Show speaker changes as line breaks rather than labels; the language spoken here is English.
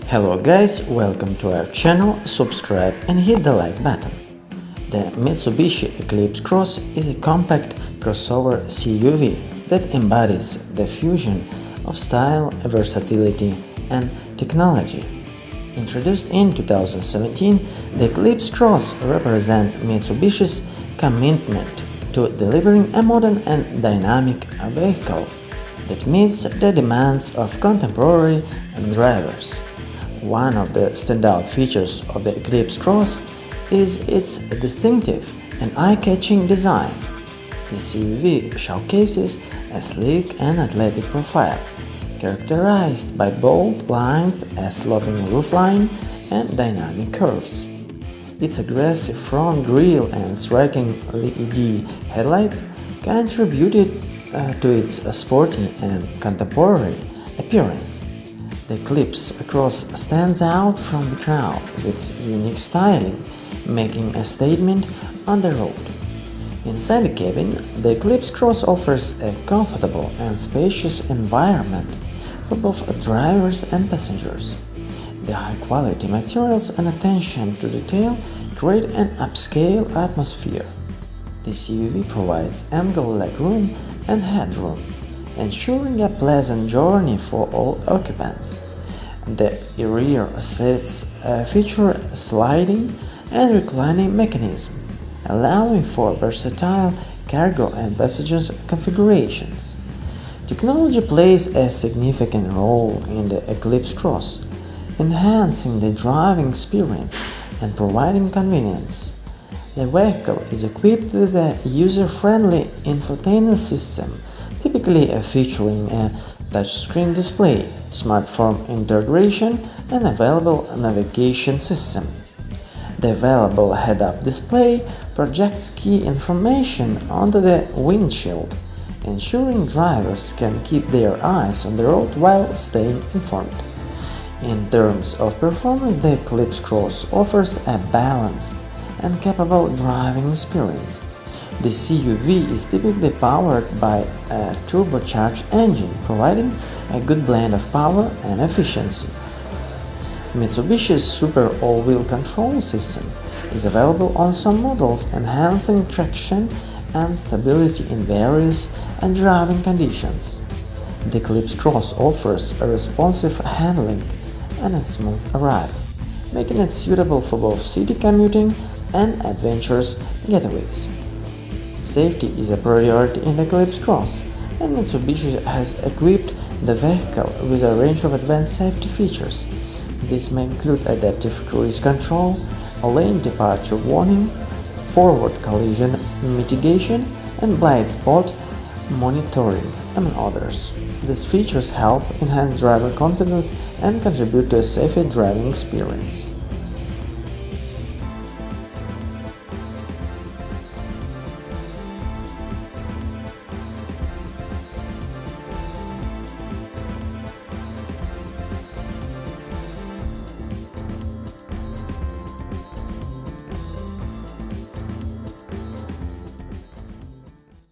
Hello guys, welcome to our channel, subscribe and hit the like button. The Mitsubishi Eclipse Cross is a compact crossover SUV that embodies the fusion of style, versatility and technology. Introduced in 2017, the Eclipse Cross represents Mitsubishi's commitment to delivering a modern and dynamic vehicle that meets the demands of contemporary drivers. One of the standout features of the Eclipse Cross is its distinctive and eye-catching design. The SUV showcases a sleek and athletic profile, characterized by bold lines, a sloping roofline, and dynamic curves. Its aggressive front grille and striking LED headlights contributed to its sporty and contemporary appearance. The Eclipse Cross stands out from the crowd with its unique styling, making a statement on the road. Inside the cabin, the Eclipse Cross offers a comfortable and spacious environment for both drivers and passengers. The high-quality materials and attention to detail create an upscale atmosphere. The SUV provides ample legroom and headroom, ensuring a pleasant journey for all occupants. The rear seats feature a sliding and reclining mechanism, allowing for versatile cargo and passengers configurations. Technology plays a significant role in the Eclipse Cross, enhancing the driving experience and providing convenience. The vehicle is equipped with a user-friendly infotainment system, typically featuring a touchscreen display, smartphone integration, and available navigation system. The available head-up display projects key information onto the windshield, ensuring drivers can keep their eyes on the road while staying informed. In terms of performance, the Eclipse Cross offers a balanced and capable driving experience. The CUV is typically powered by a turbocharged engine, providing a good blend of power and efficiency. Mitsubishi's Super All-Wheel Control system is available on some models, enhancing traction and stability in various driving conditions. The Eclipse Cross offers a responsive handling and a smooth ride, making it suitable for both city commuting and adventurous getaways. Safety is a priority in the Eclipse Cross, and Mitsubishi has equipped the vehicle with a range of advanced safety features. This may include adaptive cruise control, a lane departure warning, forward collision mitigation, and blind spot monitoring, among others. These features help enhance driver confidence and contribute to a safer driving experience.